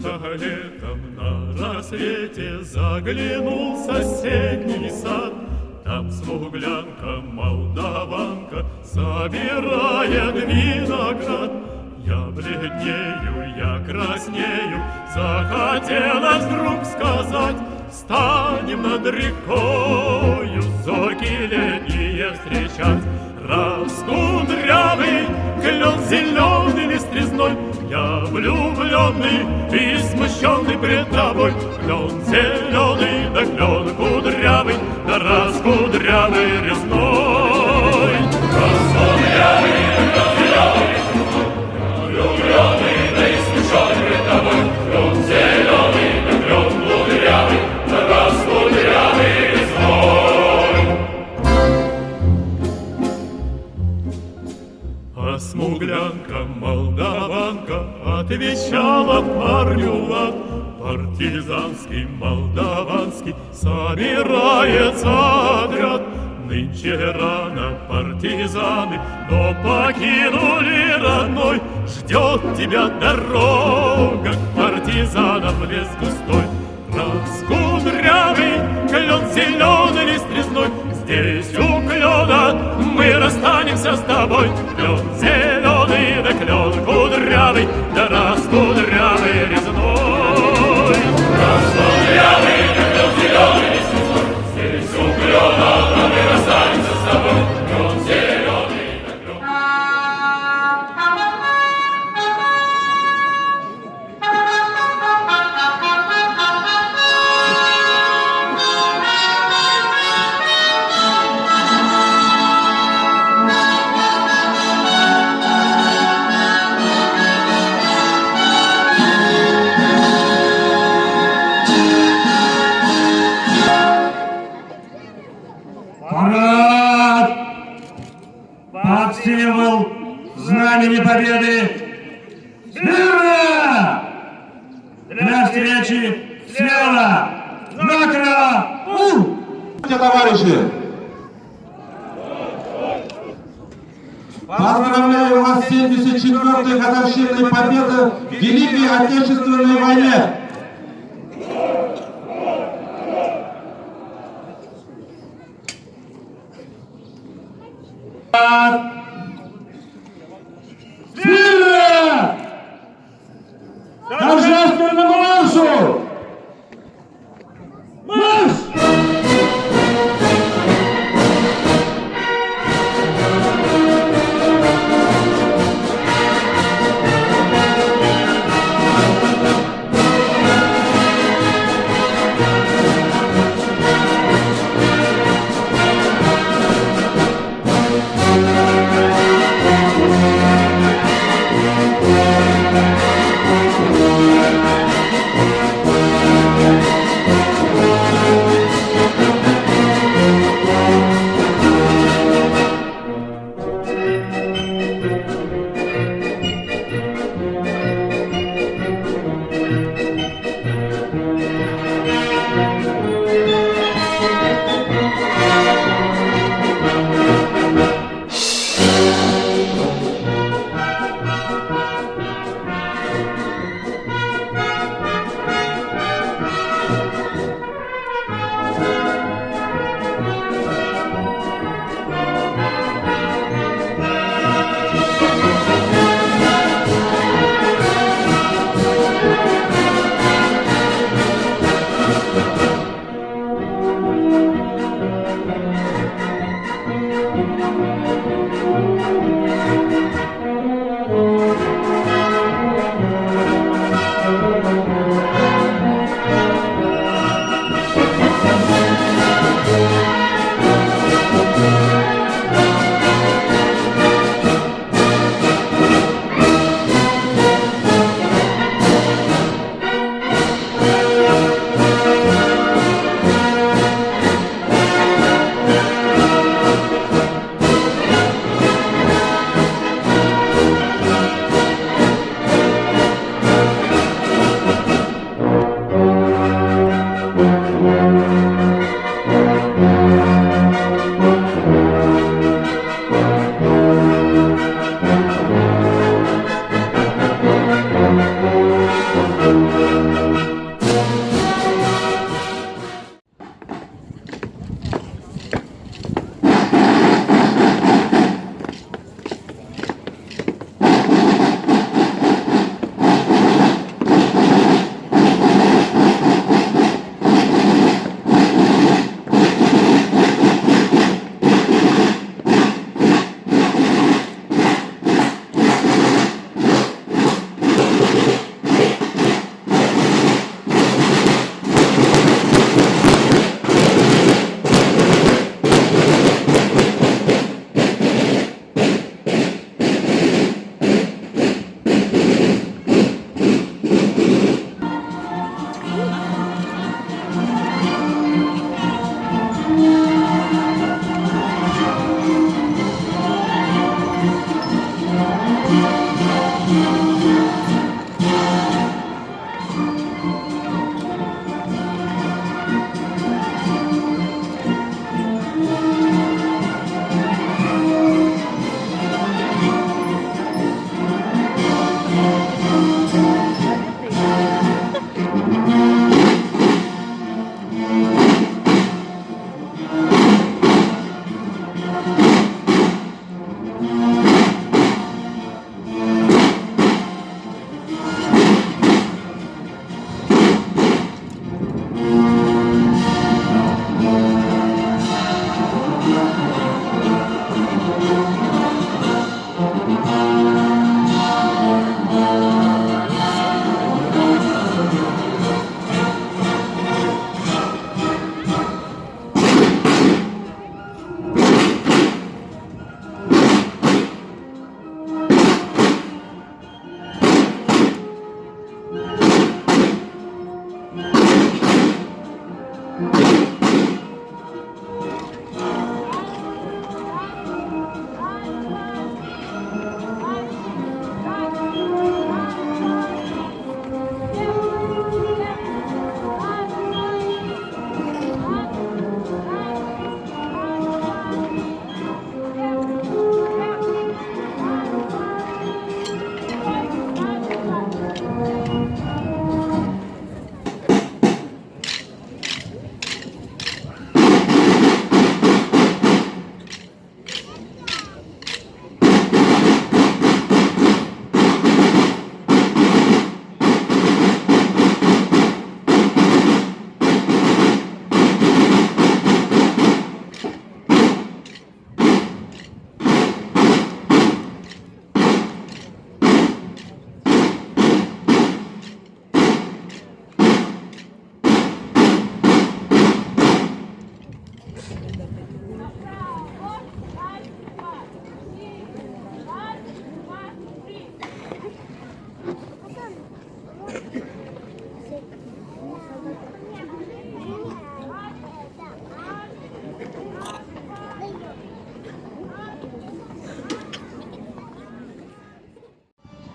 Как-то летом на рассвете заглянул в соседний сад. Там смуглянка, молдаванка собирает виноград. Я бледнею, я краснею, захотелось вдруг сказать: станем над рекою зорьки летние встречать. Раскудрявый клен зеленый листвизной, я влюбленный и смущенный пред тобой. Клен зеленый, да клен кудрявый, да раскудрявый резной. Раскудрявый, да клен зеленый, влюбленный, да и смущенный пред тобой. Клен зеленый, да клен кудрявый, да раскудрявый резной. А смуглянка, молдаванка отвечала парню лад. Партизанский, молдаванский собирается отряд. Нынче рано партизаны, но покинули родной. Ждет тебя дорога к партизанам в лес густой. Раскудрявый клен зеленый листвизной, здесь у клена мы расстанемся с тобой. Клен зеленый, да клен кудрявый, да раскудрявый резной. Раскудрявый, да клен зеленый листвизной, здесь у клена мы расстанемся с тобой. Клен зеленый, да клен. Парад! Под символ знамени победы! Смирно! Для встречи смело! Накро! Товарищи! Поздравляю вас с 74-й годовщиной победы в Великой Отечественной войне! Смирно! Торжественному маршу! Марш!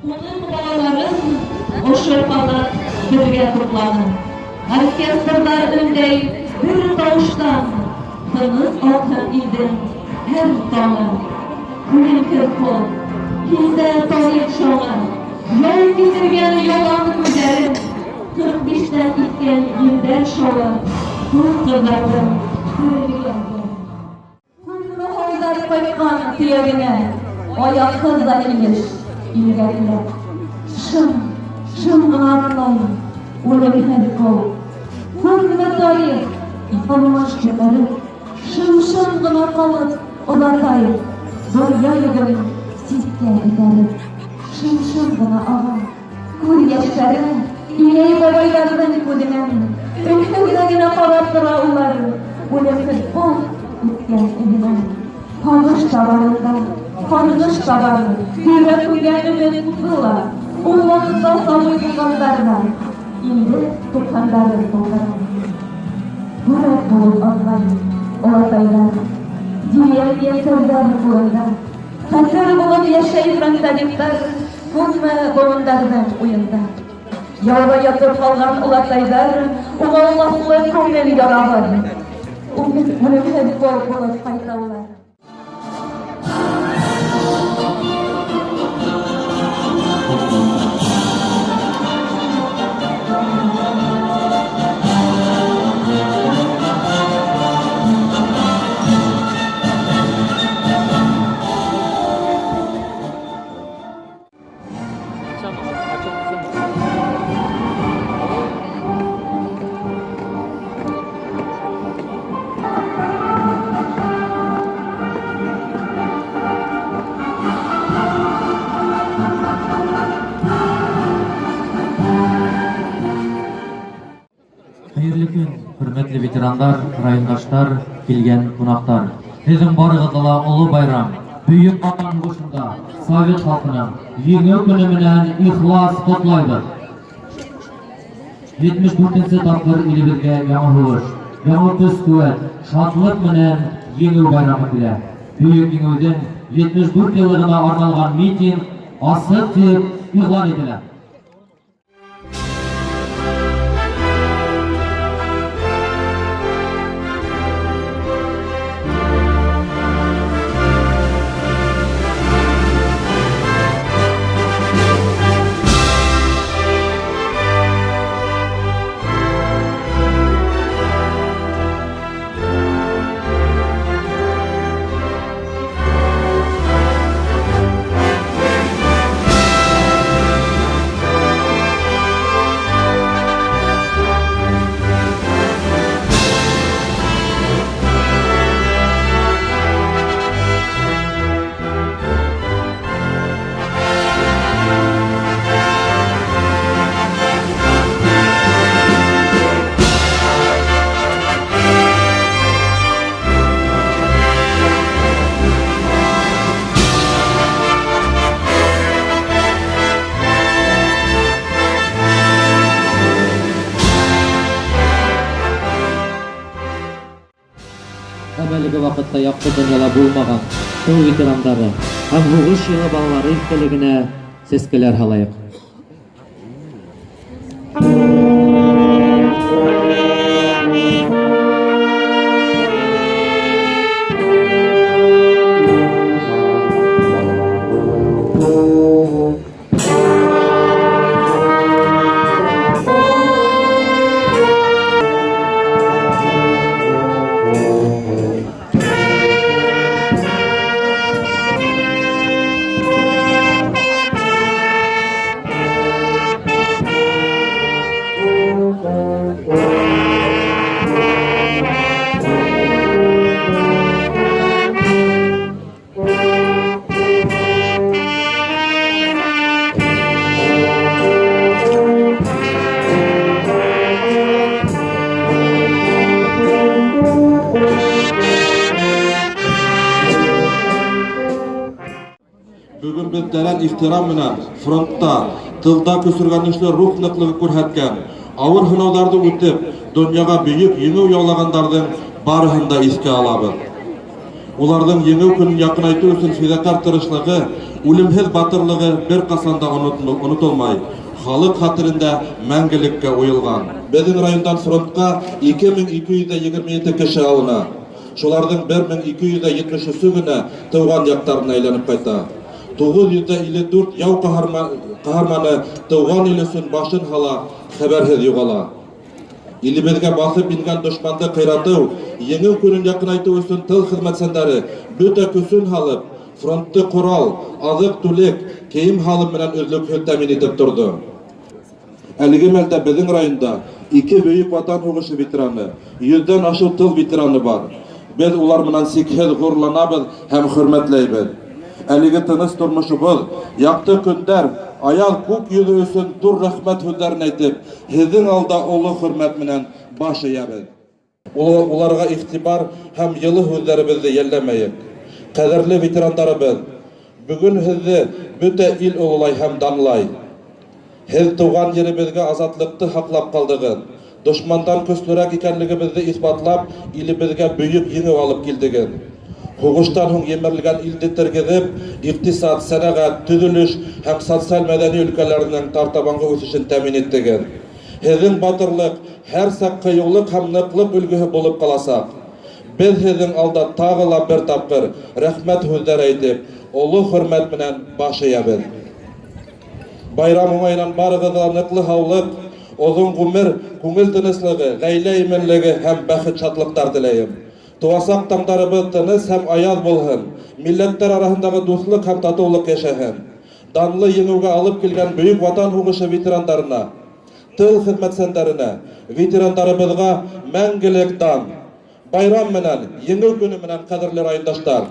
Onun balaların o şırpalar birge toplanır. Orkestrlar öndey bir doğuştan tınız altın idin her dağın. Kulin kırpol, bizde toyuk şoğan, yol bitirgen yolanı güzerin, 45'ten itken yünder şoğan, kurtlardım, kırgılardım. Kulunu hoylar koykan tiyagine, ayak kızlar imiş. İlgariler, şım ağırlayın, uğra bitmedi kol. Kurguna dair, ifalmaş kemerim, şım gına kalıp, olatayım. Dorya yıgırın, sizke giderim. Şım gına ağam, kur yaşlarım, ineği babaylardan kudinem. Ülkügüne kalattıra ularım, ulemsiz bol, itken eminem. Panış tabanından, Tanrış tabanı, yürek uyganı mutlular, Uğlanında salı yıkanlarına, İndi tutanların onlara. Burak bulup anlayın, oradaylar, Diğer yeterler boyunlar, Tanrı bulup yaşayıp rantalikler, Bunma boğunlardan uyunda. Yavra yatıp kalgan ulataylar, Uğalmaslı kumeli yaralar, Umut bulup faydalar. Hayırlı gün, hürmetli veteranlar, rayondaşlar, kelgen konaklar. Bizim barıgıdala ulu bayram, büyük atan başında Sovet halkının yeni günümünden ihlas kutlaydır. 74-nji tapkır ilibirge yaڭı huvuş, yaڭı töz kuvvet, şatlık menen yeni bayramı bile. Büyük yengödün 74 yılına arnalgan miting, asık tip, игълан ителә. Әлеге вакытта якты дөньяда булмаган тыл ветерандары һәм һугыш елы балалары истәлегенә сәскәләр һалайык. Бүген без тәрән ихтирам менән фронтта, тылда көсөргәнешле рух ныклыгы күрһәткән, авыр һынауҙарҙы үтеп, донъяға бөйөк еңеү яулагандарҙың барыһын да иҫкә алабыҙ. Уларҙың еңеү көнөн яҡынайтыу өсөн фиҙакар тырышлығы, үлемһеҙ батырлығы бер ҡасан да онотолмай, халыҡ хәтерендә мәңгелеккә уйылған. Беҙҙең райондан фронтҡа 2227 кеше алына. Шуларҙың 1273-ü генә тыуған яҡтарына әйләнеп ҡайта. 954 яу ҡаһарманы тыуған ил өсөн башын һала, хәбәрһеҙ юғала. Илебеҙгә баҫып ингән дошманды ҡыйратыу, еңеү көнөн яҡынайтыу өсөн тыл хеҙмәтсәндәре бөтә көсөн һалып, фронтты ҡорал, аҙыҡ-түлек, кейем һалым менән өҙлөкһөҙ тәьмин итеп торҙо. Әлеге мәлдә беҙҙең районда 2 бөйөк ватан һуғышы ветераны, 100-дән ашыу тыл ветераны бар. Беҙ улар менән сикһеҙ ғорурланабыҙ һәм хөрмәтләйбеҙ. Әлеге тыныс тормошобоҙ, яҡты көндәр, аяҙ күк йөҙө өсөн ҙур рәхмәт һүҙҙәрен әйтеп, һеҙҙең алда оло хөрмәт менән баш эйәбеҙ. Уларға иғтибар һәм йылы һүҙҙәребеҙҙе йәлләмәйек. Ҡәҙерле ветерандарыбыҙ, бөгөн һеҙҙе бөтә ил ололай һәм данлай. Һеҙ тыуған еребеҙгә азатлыҡты һаҡлап ҡалдығыҙ. Дошмандан көслөрәк икәнлегебеҙҙе иҫбатлап, илебеҙгә бөйөк еңеү алып килдегеҙ. Һуғыштан һуң емерелгән илде тергеҙеп, иҡтисад, сәнәғәт, төҙөлөш һәм социаль-мәҙәни өлкәләренең тартабанғы үҫешен тәьмин иттегеҙ. Һеҙҙең батырлыҡ һәр саҡ ҡыйыулыҡ һәм ныҡлыҡ үлгеһе булып ҡаласаҡ. Беҙ һеҙҙең алда тағы ла бер тапҡыр рәхмәт һүҙҙәр әйтеп, оло хөрмәт менән баш эйәбеҙ. Байрам уңайынан барығыҙға ныҡлы һаулыҡ, оҙон ғүмер, күңел тыныслығы, ғаилә именлеге һәм бәхет шатлыҡтар теләйем. Туасаҡ таңдарыбыҙ тыныс һәм аяҙ булһын, милләттәр араһындағы дуҫлыҡ һәм татыулыҡ йәшәһен. Данлы еңеүгә алып килгән бөйөк ватан һуғышы ветерандарына, тыл хеҙмәтсәндәренә, ветерандарыбыҙға мәңгелек дан. Байрам менән, еңеү көнө менән, ҡәҙерле райондаштар.